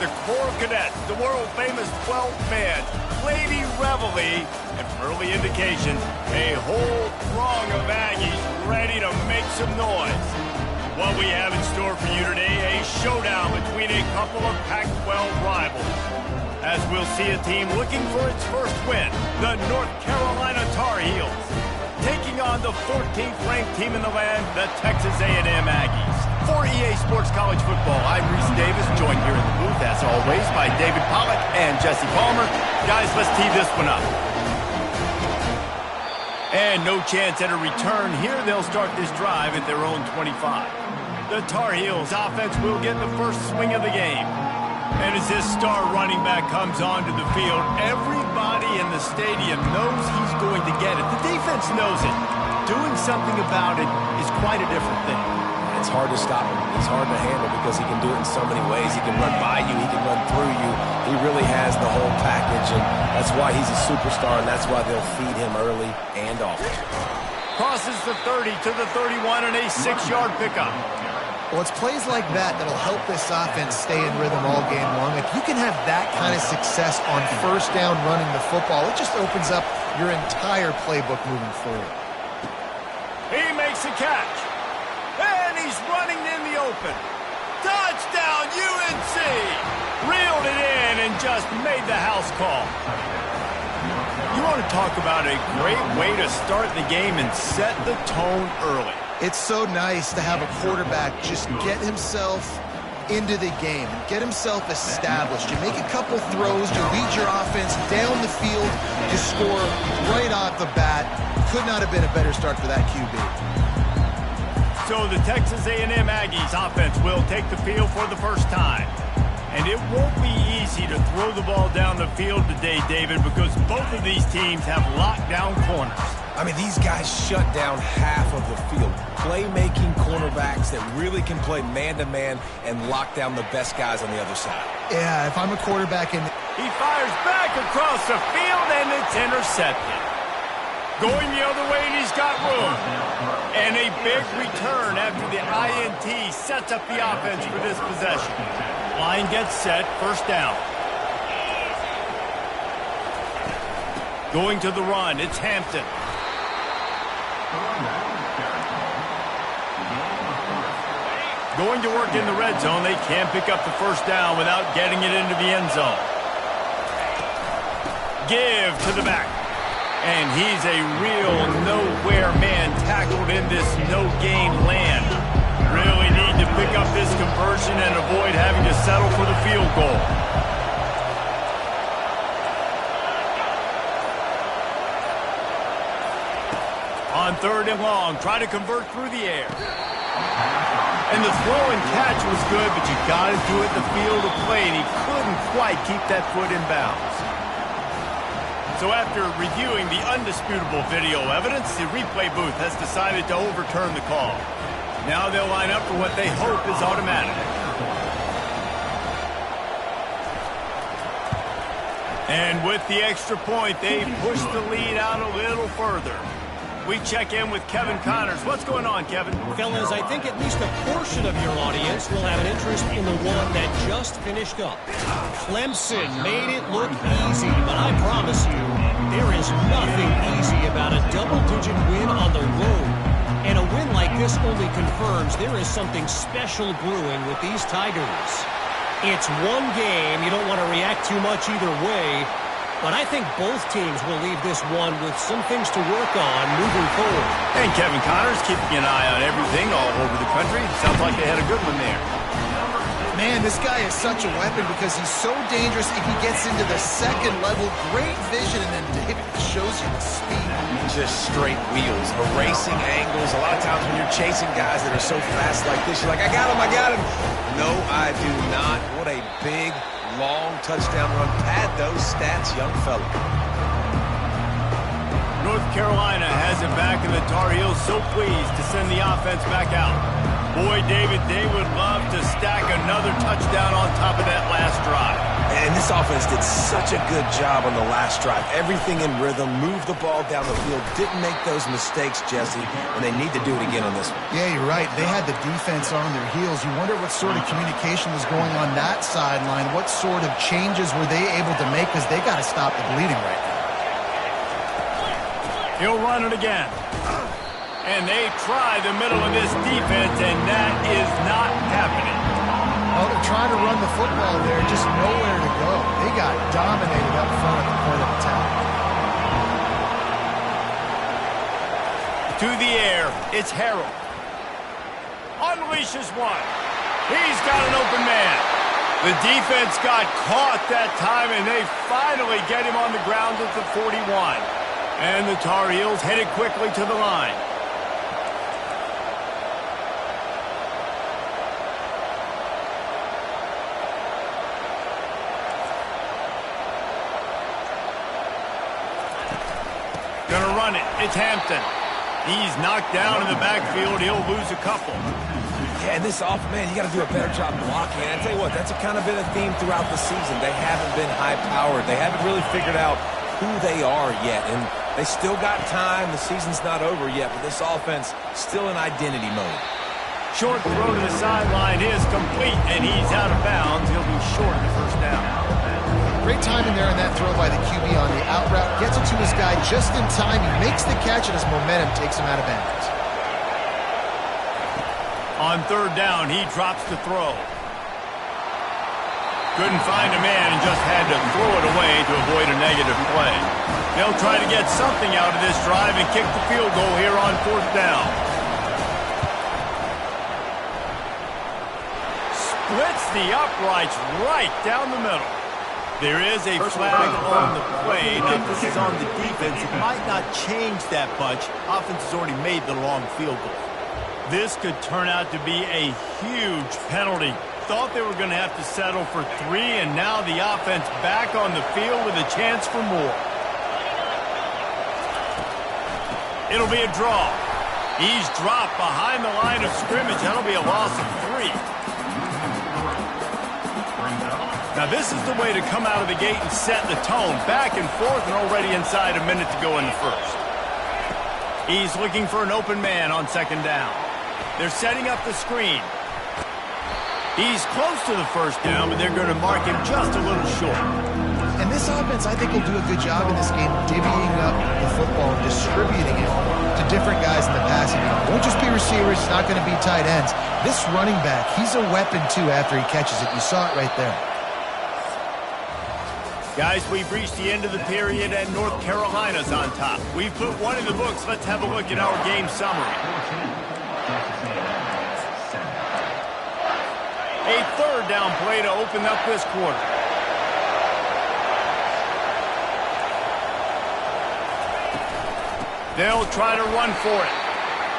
the Corps of Cadets, the world-famous 12th man, Lady Reveille, and from early indications, a whole throng of Aggies ready to make some noise. What we have in store for you today, a showdown between a couple of Pac-12 rivals. As we'll see a team looking for its first win, the North Carolina Tar Heels, taking on the 14th ranked team in the land, the Texas A&M Aggies. For EA Sports College Football, I'm Reese Davis, joined here in the booth, as always, by David Pollack and Jesse Palmer. Guys, let's tee this one up. And no chance at a return here. They'll start this drive at their own 25. The Tar Heels offense will get the first swing of the game. And as this star running back comes onto the field, everybody in the stadium knows he's going to get it. The defense knows it. Doing something about it is quite a different thing. It's hard to stop him. It's hard to handle because he can do it in so many ways. He can run by you. He can run through you. He really has the whole package, and that's why he's a superstar, and that's why they'll feed him early and often. Crosses the 30 to the 31 and a 6-yard pickup. Well, it's plays like that that'll help this offense stay in rhythm all game long. If you can have that kind of success on first down running the football, it just opens up your entire playbook moving forward. He makes a catch. And he's running in the open. Touchdown, UNC! Reeled it in and just made the house call. You want to talk about a great way to start the game and set the tone early. It's so nice to have a quarterback just get himself into the game and get himself established. You make a couple throws, you lead your offense down the field, you score right off the bat. Could not have been a better start for that QB. So the Texas A&M Aggies offense will take the field for the first time. And it won't be easy to throw the ball down the field today, David, because both of these teams have lockdown corners. I mean, these guys shut down half of the field. Playmaking cornerbacks that really can play man-to-man and lock down the best guys on the other side. Yeah, if I'm a quarterback and he fires back across the field and it's intercepted. Going the other way and he's got room. And a big return after the INT sets up the offense for this possession. Line gets set, first down. Going to the run, it's Hampton. Going to work in the red zone. They can't pick up the first down without getting it into the end zone. Give to the back. And he's a real nowhere man tackled in this no-gain land. Really need to pick up this conversion and avoid having to settle for the field goal. On 3rd and long, try to convert through the air. And the throw and catch was good, but you got to do it in the field of play, and he couldn't quite keep that foot in bounds. So after reviewing the undisputable video evidence, the replay booth has decided to overturn the call. Now they'll line up for what they hope is automatic. And with the extra point, they've pushed the lead out a little further. We check in with Kevin Connors. What's going on, Kevin? Fellas, I think at least a portion of your audience will have an interest in the one that just finished up. Clemson made it look easy, but I promise you, there is nothing easy about a double-digit win on the road. And a win like this only confirms there is something special brewing with these Tigers. It's one game. You don't want to react too much either way. But I think both teams will leave this one with some things to work on moving forward. And Kevin Connors keeping an eye on everything all over the country. Sounds like they had a good one there. man, this guy is such a weapon because he's so dangerous if he gets into the second level. Great vision, and then David shows you the speed. Just straight wheels, erasing angles. A lot of times when you're chasing guys that are so fast like this, you're like, I got him. No, I do not. What a big, long touchdown run. Pad those stats, young fella. North Carolina has it back, and the Tar Heels so pleased to send the offense back out. Boy, David, they would love to stack another touchdown on top of that last drive. And this offense did such a good job on the last drive. Everything in rhythm, moved the ball down the field, didn't make those mistakes, Jesse, and they need to do it again on this one. Yeah, you're right. They had the defense on their heels. You wonder what sort of communication was going on that sideline. What sort of changes were they able to make, because they got to stop the bleeding right now. He'll run it again. And they try the middle of this defense, and that is not happening. Oh, they're trying to run the football there, just nowhere to go. They got dominated up front at the point of attack. To the air, it's Harold. Unleashes one. He's got an open man. The defense got caught that time, and they finally get him on the ground at the 41. And the Tar Heels headed quickly to the line. Gonna run it. It's Hampton. He's knocked down in the backfield. He'll lose a couple. Yeah, and this man, you got to do a better job blocking. And I tell you what, that's kind of been a theme throughout the season. They haven't been high-powered. They haven't really figured out who they are yet. And they still got time. The season's not over yet, but this offense still in identity mode. Short throw to the sideline is complete, and he's out of bounds. He'll be short of the first down. Great timing there in that throw by the QB on the out route. Gets it to his guy just in time. He makes the catch, and his momentum takes him out of bounds. On third down, he drops the throw. Couldn't find a man and just had to throw it away to avoid a negative play. They'll try to get something out of this drive and kick the field goal here on fourth down. Splits the uprights right down the middle. There is a flag on the play. Now, if this is on the defense, it might not change that much. Offense has already made the long field goal. This could turn out to be a huge penalty. Thought they were going to have to settle for 3, and now the offense back on the field with a chance for more. It'll be a draw. He's dropped behind the line of scrimmage. That'll be a loss of 3. Now, this is the way to come out of the gate and set the tone. Back and forth, and already inside a minute to go in the first. He's looking for an open man on second down. They're setting up the screen. He's close to the first down, but they're going to mark him just a little short. And this offense, I think, will do a good job in this game divvying up the football and distributing it to different guys in the passing game. It won't just be receivers. It's not going to be tight ends. This running back, he's a weapon, too, after he catches it. You saw it right there. Guys, we've reached the end of the period, and North Carolina's on top. We've put one in the books. Let's have a look at our game summary. A third down play to open up this quarter. They'll try to run for it.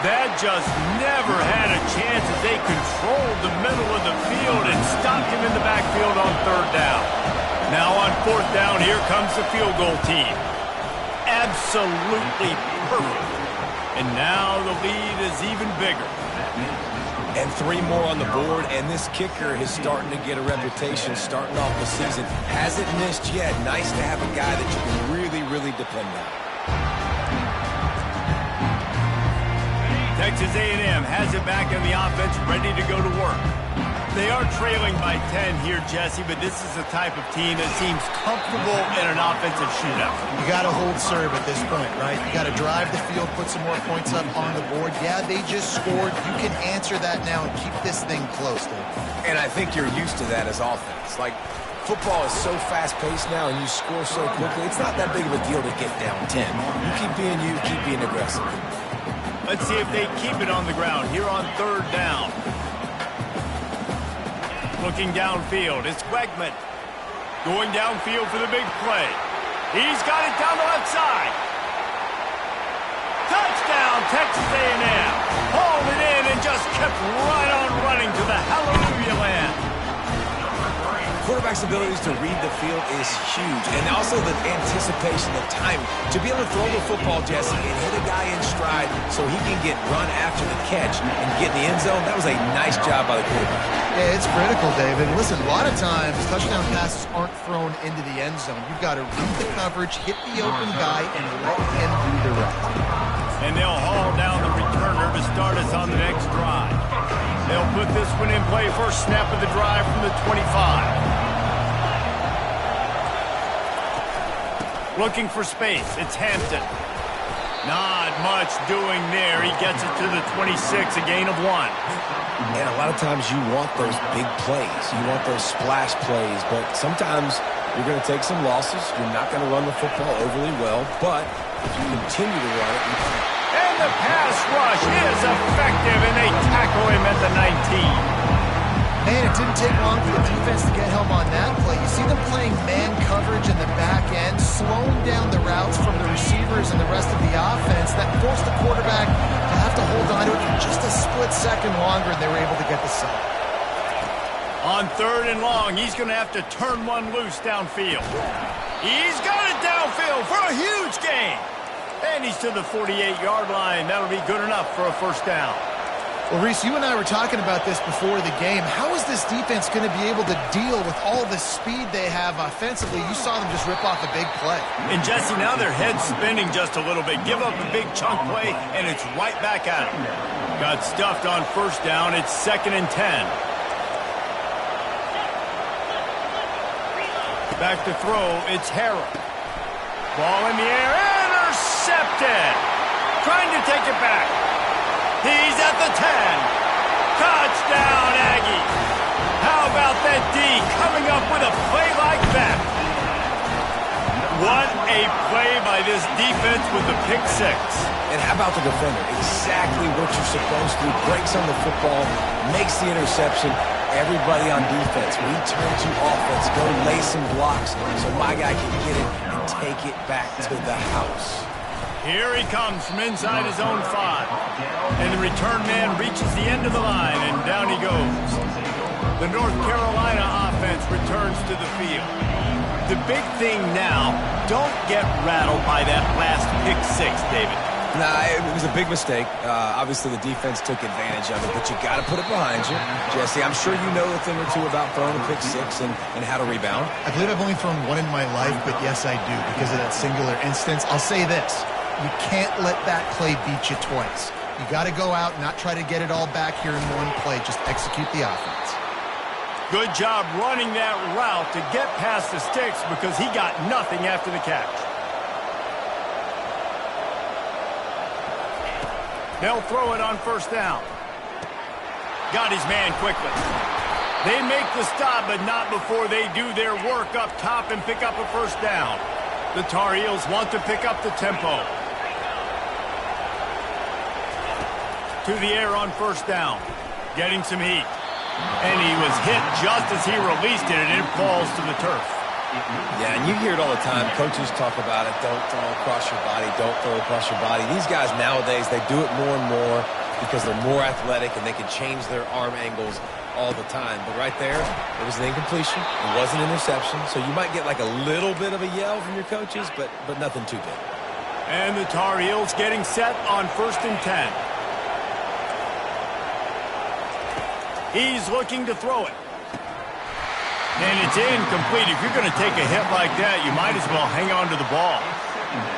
That just never had a chance as they controlled the middle of the field and stopped him in the backfield on third down. Now on fourth down, here comes the field goal team. Absolutely perfect. And now the lead is even bigger. And 3 more on the board, and this kicker is starting to get a reputation starting off the season. Hasn't missed yet. Nice to have a guy that you can really, really depend on. Texas A&M has it back in the offense, ready to go to work. They are trailing by 10 here, Jesse, but this is the type of team that seems comfortable in an offensive shootout. You got to hold serve at this point, right? You got to drive the field, put some more points up on the board. Yeah, they just scored. You can answer that now and keep this thing close, dude. And I think you're used to that as offense. Like, football is so fast-paced now and you score so quickly, it's not that big of a deal to get down 10. You keep being you, keep being aggressive. Let's see if they keep it on the ground here on third down. Looking downfield, it's Wegman. Going downfield for the big play. He's got it down the left side. Touchdown, Texas A&M. Hauled it in and just kept right on running to the hallelujah land. quarterback's abilities to read the field is huge. And also the anticipation, the timing. To be able to throw the football, Jesse, and hit a guy in stride so he can get run after the catch and get in the end zone, that was a nice job by the quarterback. Yeah, it's critical, David. Listen, a lot of times touchdown passes aren't thrown into the end zone. You've got to read the coverage, hit the open guy, and let him do the rest. And they'll haul down the returner to start us on the next drive. They'll put this one in play. First snap of the drive from the 25. Looking for space. It's Hampton. Not much doing there. He gets it to the 26, a gain of 1. And a lot of times you want those big plays. You want those splash plays. But sometimes you're going to take some losses. You're not going to run the football overly well. But if you continue to run it, and the pass rush is effective, and they tackle him at the 19. Man, it didn't take long for the defense to get home on that play. You see them playing man coverage in the back end, slowing down the routes from the receivers and the rest of the offense. That forced the quarterback to have to hold on to it for just a split second longer, and they were able to get the sack. On 3rd and long, he's going to have to turn one loose downfield. He's got it downfield for a huge gain. And he's to the 48-yard line. That'll be good enough for a first down. Well, Reese, you and I were talking about this before the game. How is this defense going to be able to deal with all the speed they have offensively? You saw them just rip off a big play. And, Jesse, now their head's spinning just a little bit. Give up a big chunk play, and it's right back at him. Got stuffed on first down. It's 2nd and 10. Back to throw. It's Harrell. Ball in the air. Intercepted. Trying to take it back. He's at the 10. Touchdown, Aggies. How about that D coming up with a play like that? What a play by this defense with the pick 6. And how about the defender? Exactly what you're supposed to do. Breaks on the football, makes the interception. Everybody on defense, we turn to offense. Go lay some blocks so my guy can get it and take it back to the house. Here he comes from inside his own 5. And the return man reaches the end of the line, and down he goes. The North Carolina offense returns to the field. The big thing now, don't get rattled by that last pick 6, David. Nah, it was a big mistake. Obviously, the defense took advantage of it, but you got to put it behind you. Jesse, I'm sure you know a thing or two about throwing a pick 6 and how to rebound. I believe I've only thrown one in my life, but yes, I do because of that singular instance. I'll say this. You can't let that play beat you twice. You got to go out and not try to get it all back here in one play. Just execute the offense. Good job running that route to get past the sticks because he got nothing after the catch. They'll throw it on first down. Got his man quickly. They make the stop, but not before they do their work up top and pick up a first down. The Tar Heels want to pick up the tempo. To the air on first down. Getting some heat. And he was hit just as he released it, and it falls to the turf. Yeah, and you hear it all the time. Coaches talk about it. Don't throw across your body. Don't throw across your body. These guys nowadays, they do it more and more because they're more athletic and they can change their arm angles all the time. But right there, it was an incompletion. It was an interception. So you might get like a little bit of a yell from your coaches, but nothing too big. And the Tar Heels getting set on 1st and 10. He's looking to throw it. And it's incomplete. If you're going to take a hit like that, you might as well hang on to the ball.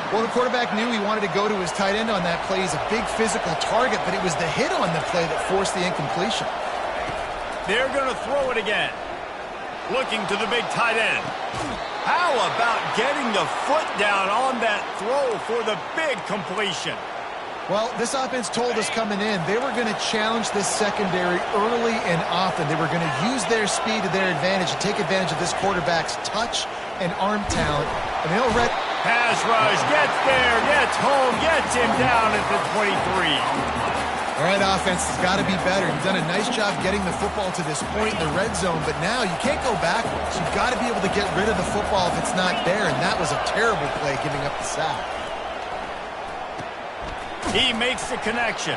Well, the quarterback knew he wanted to go to his tight end on that play. He's a big physical target, but it was the hit on the play that forced the incompletion. They're going to throw it again. Looking to the big tight end. How about getting the foot down on that throw for the big completion? Well, this offense told us coming in they were going to challenge this secondary early and often. They were going to use their speed to their advantage and take advantage of this quarterback's touch and arm talent. And they'll pass rush, gets there, gets home, gets him down at the 23. All right, offense has got to be better. You've done a nice job getting the football to this point in the red zone, but now you can't go backwards. You've got to be able to get rid of the football if it's not there, and that was a terrible play giving up the sack. He makes the connection.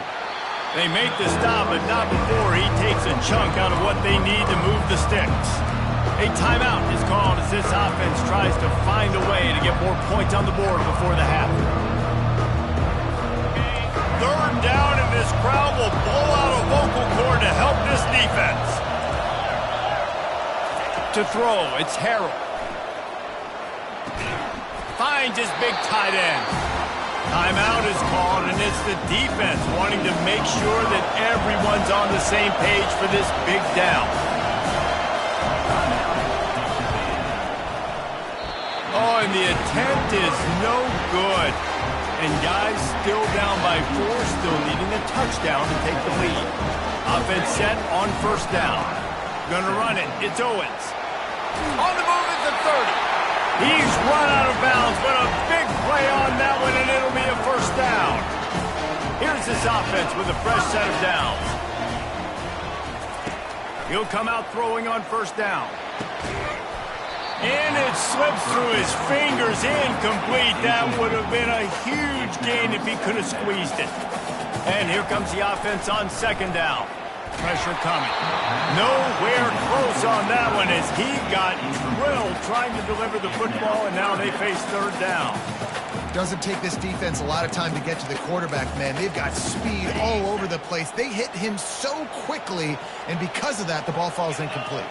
They make the stop, but not before he takes a chunk out of what they need to move the sticks. A timeout is called as this offense tries to find a way to get more points on the board before the half. Third down, and this crowd will blow out a vocal cord to help this defense. To throw, it's Harrell. Finds his big tight end. Timeout is called, and it's the defense wanting to make sure that everyone's on the same page for this big down. Oh, and the attempt is no good. And guys still down by 4, still needing a touchdown to take the lead. Offense set on first down. Gonna run it. It's Owens. On the move at the 30. He's run out of bounds, but a big play on that one, and it'll be a first down. Here's this offense with a fresh set of downs. He'll come out throwing on first down. And it slips through his fingers, incomplete. That would have been a huge gain if he could have squeezed it. And here comes the offense on second down. Pressure coming. Nowhere close on that one as he got drilled trying to deliver the football, and now they face third down. Doesn't take this defense a lot of time to get to the quarterback, man. They've got speed all over the place. They hit him so quickly, and because of that, the ball falls incomplete.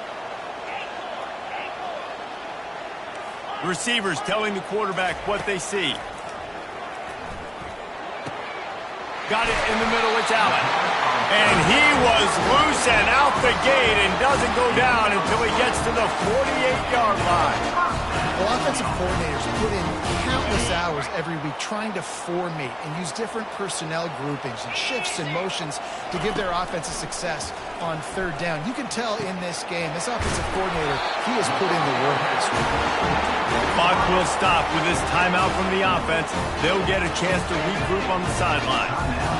Receivers telling the quarterback what they see. Got it in the middle, it's Allen. And he was loose and out the gate and doesn't go down until he gets to the 48-yard line. Well, offensive coordinators put in countless hours every week trying to formate and use different personnel groupings and shifts and motions to give their offensive success on third down. You can tell in this game, this offensive coordinator, he has put in the work this week. The clock will stop with this timeout from the offense. They'll get a chance to regroup on the sideline.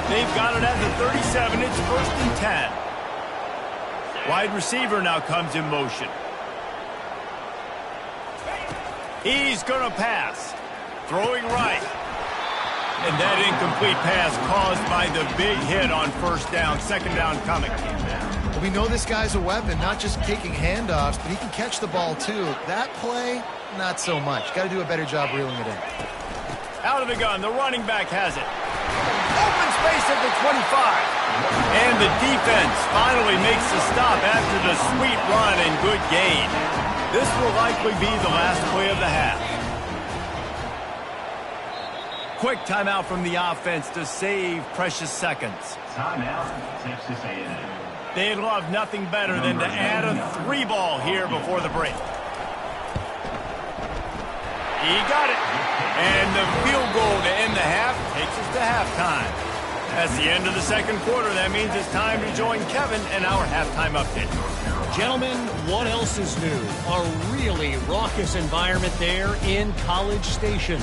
They've got it at the 37. It's first and 10. Wide receiver now comes in motion. He's going to pass. Throwing right. And that incomplete pass caused by the big hit on first down. Second down coming. Well, we know this guy's a weapon, not just taking handoffs, but he can catch the ball too. That play, not so much. Got to do a better job reeling it in. Out of the gun, the running back has it. Open space at the 25. And the defense finally makes the stop after the sweet run and good gain. This will likely be the last play of the half. Quick timeout from the offense to save precious seconds. Timeout, Texas A&M. They'd love nothing better than to add a 3-ball here before the break. He got it. And the field goal to end the half takes us to halftime. That's the end of the second quarter. That means it's time to join Kevin in our halftime update. Gentlemen, what else is new? A really raucous environment there in College Station.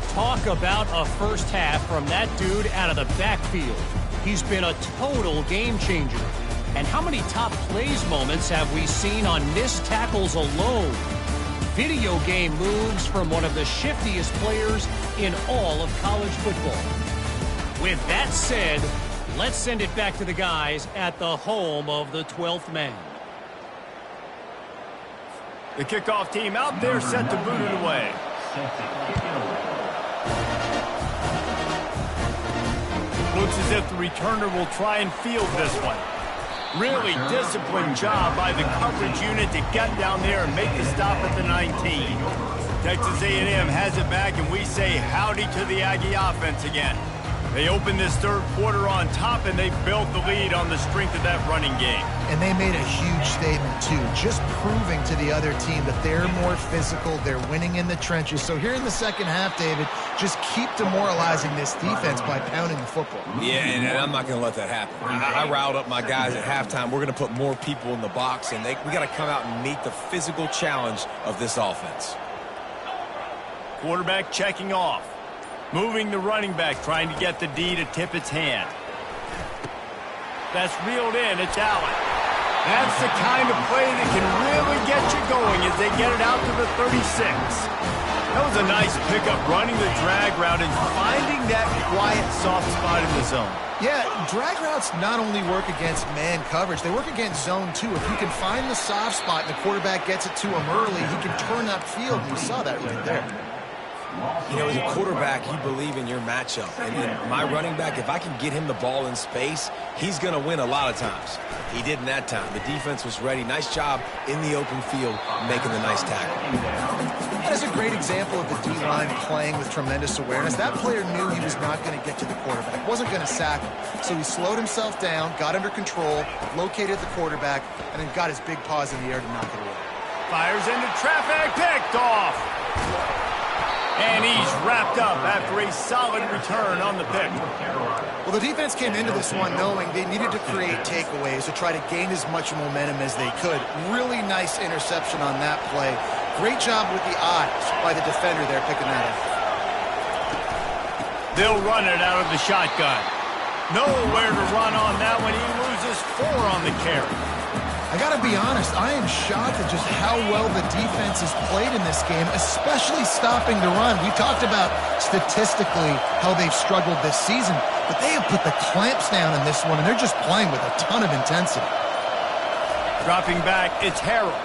Talk about a first half from that dude out of the backfield. He's been a total game changer. And how many top plays moments have we seen on missed tackles alone? Video game moves from one of the shiftiest players in all of college football. With that said, let's send it back to the guys at the home of the 12th man. The kickoff team out there set to boot it away. Looks as if the returner will try and field this one. Really disciplined job by the coverage unit to get down there and make the stop at the 19. Texas A&M has it back, and we say howdy to the Aggie offense again. They opened this third quarter on top, and they built the lead on the strength of that running game. And they made a huge statement, too, just proving to the other team that they're more physical, they're winning in the trenches. So here in the second half, David, just keep demoralizing this defense by pounding the football. Yeah, and I'm not going to let that happen. I riled up my guys at halftime. We're going to put more people in the box, and we got to come out and meet the physical challenge of this offense. Quarterback checking off. Moving the running back, trying to get the D to tip its hand. That's reeled in. It's Allen. That's the kind of play that can really get you going as they get it out to the 36. That was a nice pickup, running the drag route and finding that quiet, soft spot in the zone. Yeah, drag routes not only work against man coverage, they work against zone too. If you can find the soft spot and the quarterback gets it to him early, he can turn that field, and you saw that right there. You know, as a quarterback, you believe in your matchup. And my running back, if I can get him the ball in space, he's going to win a lot of times. He did in that time. The defense was ready. Nice job in the open field making the nice tackle. That is a great example of the D-line playing with tremendous awareness. That player knew he was not going to get to the quarterback, wasn't going to sack him. So he slowed himself down, got under control, located the quarterback, and then got his big paws in the air to knock it away. Fires into traffic, picked off. And he's wrapped up after a solid return on the pick. Well, the defense came into this one knowing they needed to create takeaways to try to gain as much momentum as they could. Really nice interception on that play. Great job with the eyes by the defender there picking that up. They'll run it out of the shotgun. Nowhere to run on that one. He loses 4 on the carry. I got to be honest, I am shocked at just how well the defense has played in this game, especially stopping the run. We talked about statistically how they've struggled this season, but they have put the clamps down in this one, and they're just playing with a ton of intensity. Dropping back, it's Harrell.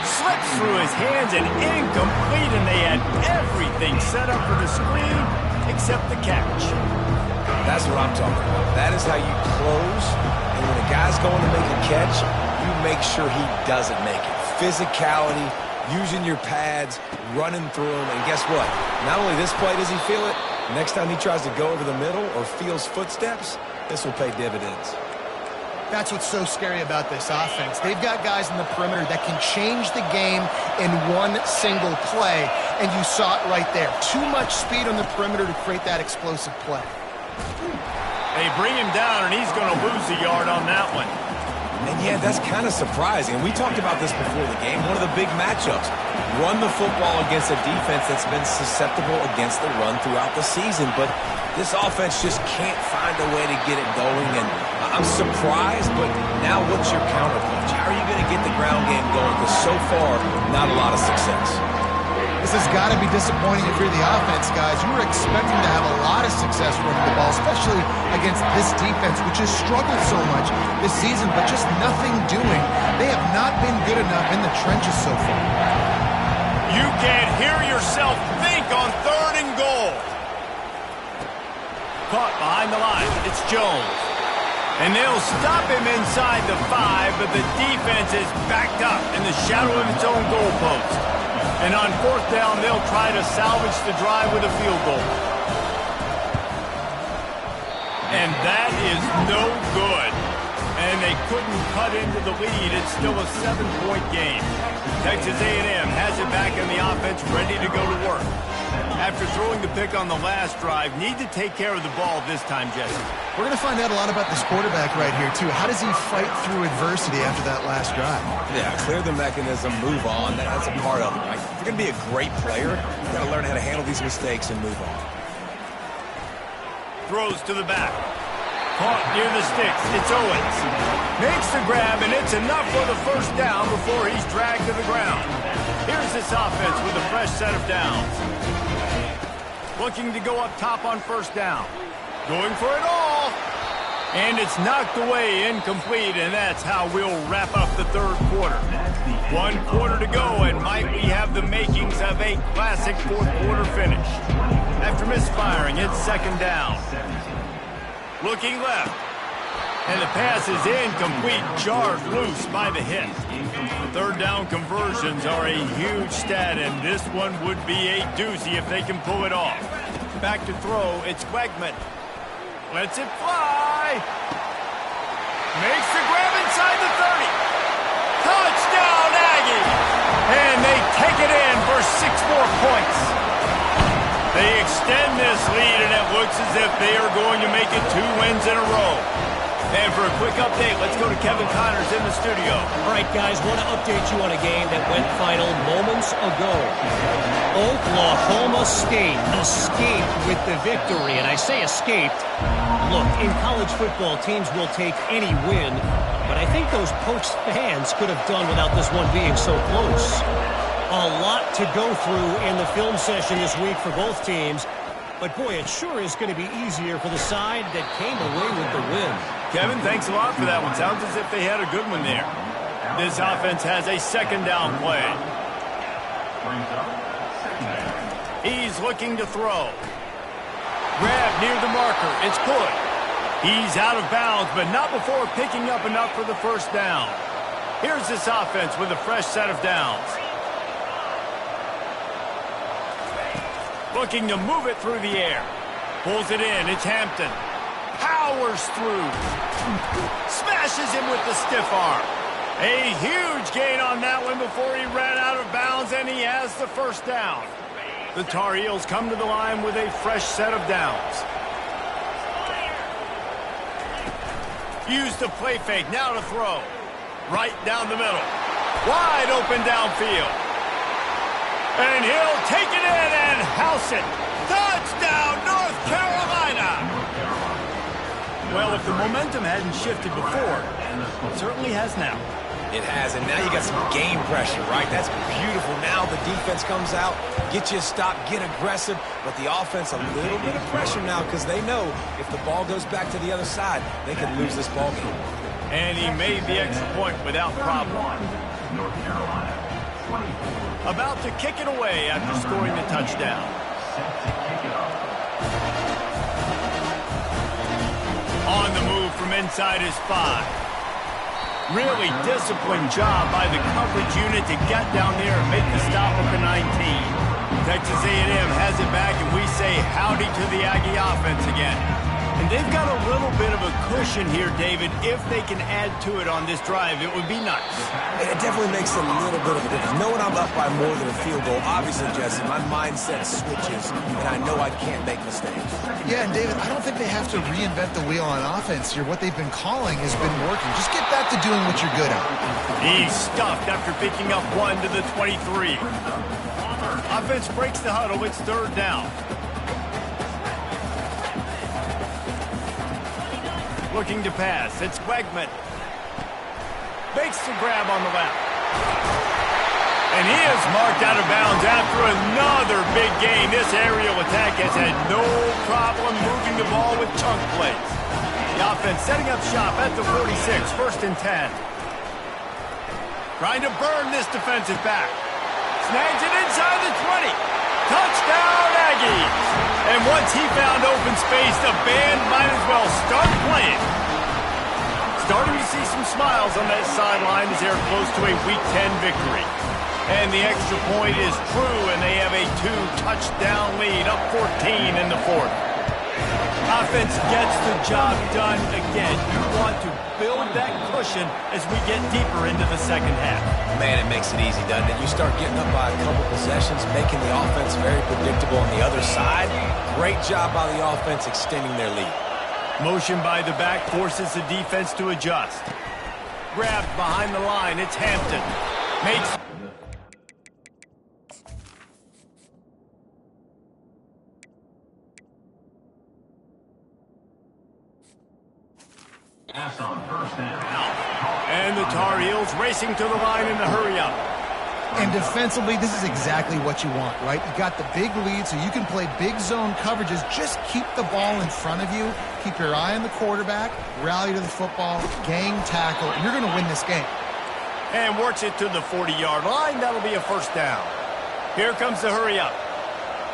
Slips through his hands and incomplete, and they had everything set up for the screen except the catch. That's what I'm talking about. That is how you close. And when a guy's going to make a catch, you make sure he doesn't make it. Physicality, using your pads, running through them. And guess what? Not only this play does he feel it, next time he tries to go over the middle or feels footsteps, this will pay dividends. That's what's so scary about this offense. They've got guys in the perimeter that can change the game in one single play, and you saw it right there. Too much speed on the perimeter to create that explosive play. They bring him down, and he's going to lose a yard on that one. And yeah, that's kind of surprising. We talked about this before the game. One of the big matchups. Run the football against a defense that's been susceptible against the run throughout the season. But this offense just can't find a way to get it going. And I'm surprised, but now what's your counterpunch? How are you going to get the ground game going? Because so far, not a lot of success. This has got to be disappointing if you're the offense, guys. You were expecting to have a lot of success running the ball, especially against this defense, which has struggled so much this season, but just nothing doing. They have not been good enough in the trenches so far. You can't hear yourself think on 3rd and goal. Caught behind the line. It's Jones. And they'll stop him inside the 5, but the defense is backed up in the shadow of its own goalpost. And on 4th down, they'll try to salvage the drive with a field goal. And that is no good. And they couldn't cut into the lead. It's still a 7-point game. Texas A&M has it back in the offense, ready to go to work. After throwing the pick on the last drive, need to take care of the ball this time, Jesse. We're going to find out a lot about this quarterback right here, too. How does he fight through adversity after that last drive? Yeah, clear the mechanism, move on. That's a part of it, right? If you're going to be a great player, you've got to learn how to handle these mistakes and move on. Throws to the back. Caught near the sticks. It's Owens. Makes the grab, and it's enough for the 1st down before he's dragged to the ground. Here's this offense with a fresh set of downs. Looking to go up top on 1st down. Going for it all. And it's knocked away, incomplete, and that's how we'll wrap up the 3rd quarter. 1 quarter to go, and might we have the makings of a classic 4th quarter finish. After misfiring, it's 2nd down. Looking left. And the pass is incomplete, jarred loose by the hit. 3rd down conversions are a huge stat, and this one would be a doozy if they can pull it off. Back to throw, it's Wegman. Lets it fly. Makes the grab inside the 30. Touchdown, Aggies! And they take it in for 6 more points. They extend this lead, and it looks as if they are going to make it 2 wins in a row. And for a quick update, let's go to Kevin Connors in the studio. All right, guys, want to update you on a game that went final moments ago. Oklahoma State escaped with the victory, and I say escaped. Look, in college football, teams will take any win, but I think those Pokes fans could have done without this one being so close. A lot to go through in the film session this week for both teams. But, boy, it sure is going to be easier for the side that came away with the win. Kevin, thanks a lot for that one. Sounds as if they had a good one there. This offense has a second down play. He's looking to throw. Grab near the marker. It's good. He's out of bounds, but not before picking up enough for the first down. Here's this offense with a fresh set of downs. Looking to move it through the air. Pulls it in. It's Hampton. Powers through. Smashes him with the stiff arm. A huge gain on that one before he ran out of bounds, and he has the first down. The Tar Heels come to the line with a fresh set of downs. Use the play fake. Now to throw. Right down the middle. Wide open downfield. And he'll take it in and house it. Touchdown, North Carolina! Well, if the momentum hadn't shifted before, it certainly has now. It has, and now you got some game pressure, right? That's beautiful. Now the defense comes out, get you a stop, get aggressive, but the offense a little bit of pressure now because they know if the ball goes back to the other side, they could lose this ball game. And he made the extra point without problem. North Carolina, 24. About to kick it away after scoring the touchdown. Set to kick it off. On the move from inside his 5. Really disciplined job by the coverage unit to get down there and make the stop at the 19. Texas A&M has it back, and we say howdy to the Aggie offense again. And they've got a little bit of a cushion here, David. If they can add to it on this drive, it would be nice. It definitely makes a little bit of a difference. Knowing I'm up by more than a field goal, obviously, Jesse, my mindset switches, and I know I can't make mistakes. Yeah, and David, I don't think they have to reinvent the wheel on offense here. What they've been calling has been working. Just get back to doing what you're good at. He's stuffed after picking up 1 to the 23. Offense breaks the huddle. It's third down. Looking to pass. It's Wegman. Makes the grab on the left. And he is marked out of bounds after another big gain. This aerial attack has had no problem moving the ball with chunk plays. The offense setting up shop at the 46, first and 10. Trying to burn this defensive back. Snags it inside the 20. Touchdown, Aggies! And once he found open space, the band might as well start playing. Starting to see some smiles on that sideline as they're close to a Week 10 victory. And the extra point is true, and they have a 2-touchdown lead, up 14 in the fourth. Offense gets the job done again. You want to build that cushion as we get deeper into the second half. Man, it makes it easy, doesn't it? You start getting up by a couple possessions, making the offense very predictable on the other side. Great job by the offense extending their lead. Motion by the back forces the defense to adjust. Grabbed behind the line, it's Hampton. Makes... Pass on first down. And the Tar Heels racing to the line in the hurry-up. And defensively, this is exactly what you want, right? You got the big lead, so you can play big zone coverages. Just keep the ball in front of you. Keep your eye on the quarterback. Rally to the football. Gang tackle. And you're going to win this game. And works it to the 40-yard line. That'll be a first down. Here comes the hurry-up.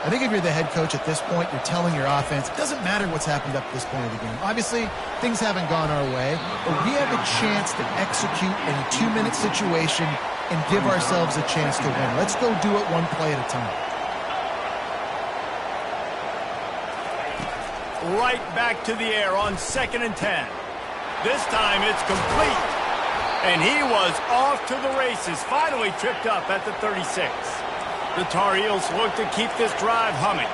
I think if you're the head coach at this point, you're telling your offense, it doesn't matter what's happened up to this point of the game. Obviously, things haven't gone our way, but we have a chance to execute in a 2-minute situation and give ourselves a chance to win. Let's go do it one play at a time. Right back to the air on 2nd and 10. This time it's complete. And he was off to the races, finally tripped up at the 36. The Tar Heels look to keep this drive humming.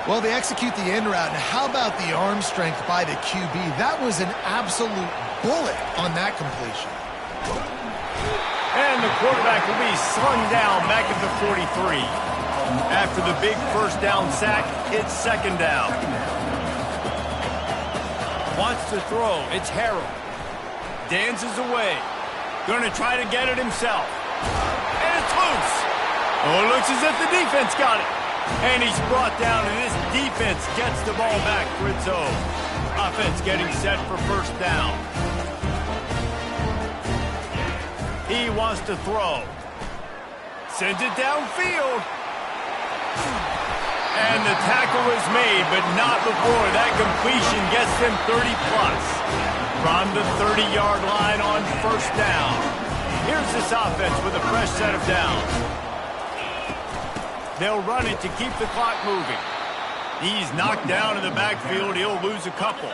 Well, they execute the end route. And how about the arm strength by the QB? That was an absolute bullet on that completion. And the quarterback will be slung down back at the 43. After the big first down sack, it's second down. Wants to throw. It's Harrell. Dances away. Going to try to get it himself. And it's loose. Oh, it looks as if the defense got it. And he's brought down, and this defense gets the ball back for its own. Offense getting set for first down. He wants to throw. Sends it downfield. And the tackle is made, but not before that completion gets them 30-plus. From the 30-yard line on first down. Here's this offense with a fresh set of downs. They'll run it to keep the clock moving. He's knocked down in the backfield. He'll lose a couple.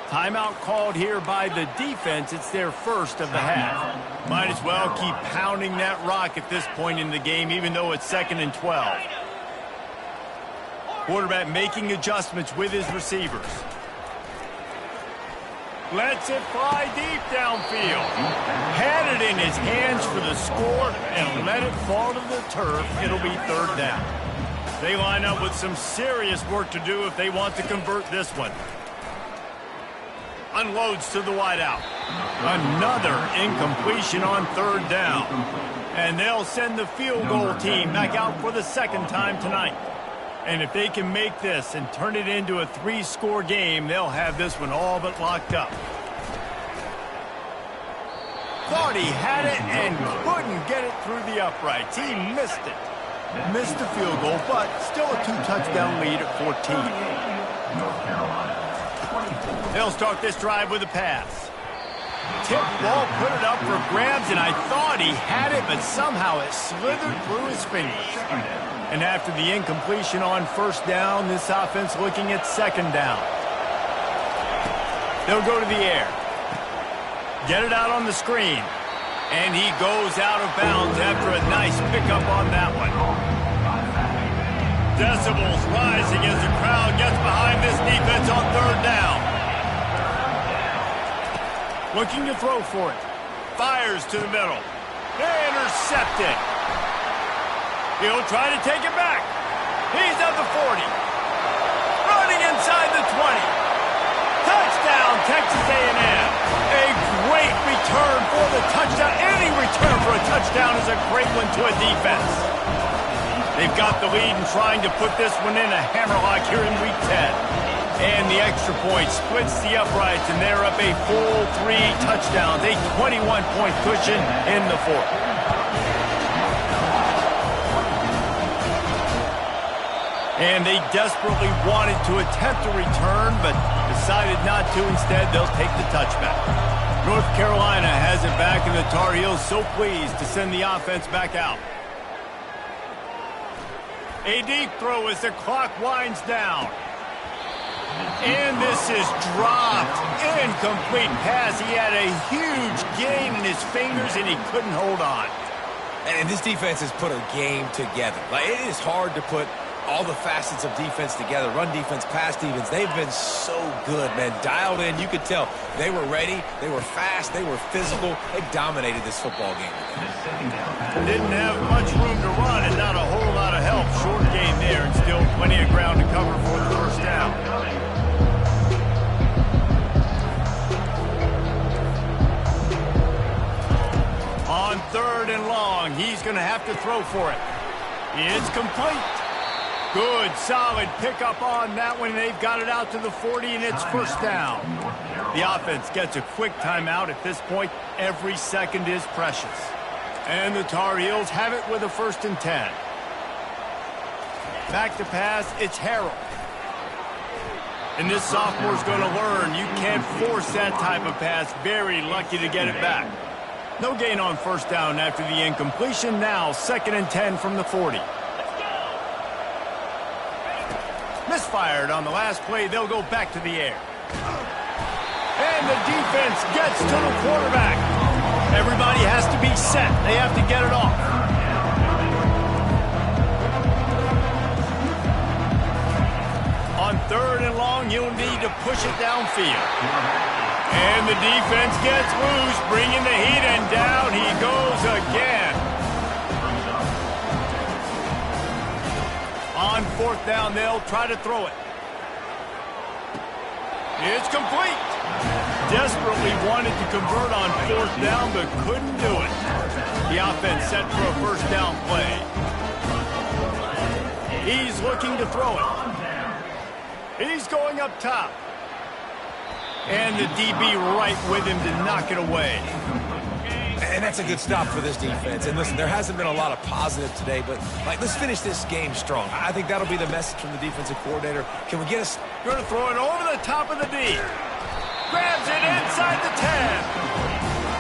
Timeout called here by the defense. It's their first of the half. Might as well keep pounding that rock at this point in the game, even though it's 2nd and 12. Quarterback making adjustments with his receivers. Lets it fly deep downfield. Had it in his hands for the score and let it fall to the turf. It'll be 3rd down. They line up with some serious work to do if they want to convert this one. Unloads to the wideout. Another incompletion on 3rd down. And they'll send the field goal team back out for the 2nd time tonight. And if they can make this and turn it into a 3-score game, they'll have this one all but locked up. Thought he had it and couldn't get it through the uprights. He missed it. Missed the field goal, but still a 2-touchdown lead at 14. North Carolina. They'll start this drive with a pass. Tip ball, put it up for grabs, and I thought he had it, but somehow it slithered through his fingers. And after the incompletion on first down, this offense looking at 2nd down. They'll go to the air. Get it out on the screen. And he goes out of bounds after a nice pickup on that one. Decibels rising as the crowd gets behind this defense on 3rd down. Looking to throw for it. Fires to the middle. Intercepted. He'll try to take it back. He's at the 40. Running inside the 20. Touchdown, Texas A&M. A great return for the touchdown. Any return for a touchdown is a great one to a defense. They've got the lead and trying to put this one in a hammerlock here in Week 10. And the extra point splits the uprights, and they're up a full 3 touchdowns. A 21-point cushion in the 4th. And they desperately wanted to attempt a return, but decided not to. Instead, they'll take the touchback. North Carolina has it back, and the Tar Heels so pleased to send the offense back out. A deep throw as the clock winds down. And this is dropped. Incomplete pass. He had a huge gain in his fingers, and he couldn't hold on. And this defense has put a game together. Like, it is hard to put all the facets of defense together. Run defense, pass defense. They've been so good, man. Dialed in. You could tell they were ready. They were fast. They were physical. They dominated this football game. Didn't have much room to run and not a whole lot of help. Short gain there and still plenty of ground to cover for the first down. On 3rd and long, he's going to have to throw for it. It's complete. Good, solid pickup on that one. They've got it out to the 40, and it's first down. The offense gets a quick timeout. At this point, every second is precious. And the Tar Heels have it with a 1st and 10. Back to pass, it's Harrell. And this sophomore's going to learn you can't force that type of pass. Very lucky to get it back. No gain on first down after the incompletion. Now 2nd and 10 from the 40. Misfired on the last play. They'll go back to the air. And the defense gets to the quarterback. Everybody has to be set. They have to get it off. On 3rd and long, you'll need to push it downfield. And the defense gets loose, bringing the heat, and down he goes again. On 4th down, they'll try to throw it. It's complete. Desperately wanted to convert on 4th down, but couldn't do it. The offense set for a first down play. He's looking to throw it. He's going up top. And the DB right with him to knock it away. And that's a good stop for this defense. And listen, there hasn't been a lot of positive today, but let's finish this game strong. I think that'll be the message from the defensive coordinator. Can we get us? Going to throw it over the top of the D. Grabs it inside the 10.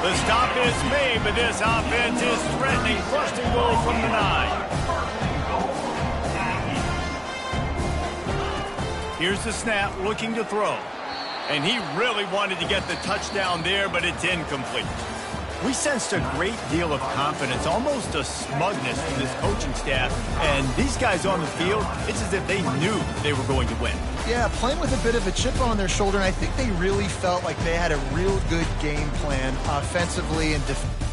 The stop is made, but this offense is threatening first and goal from the 9. Here's the snap, looking to throw. And he really wanted to get the touchdown there, but it's incomplete. We sensed a great deal of confidence, almost a smugness from this coaching staff. And these guys on the field, it's as if they knew they were going to win. Yeah, playing with a bit of a chip on their shoulder, and I think they really felt like they had a real good game plan offensively and defensively.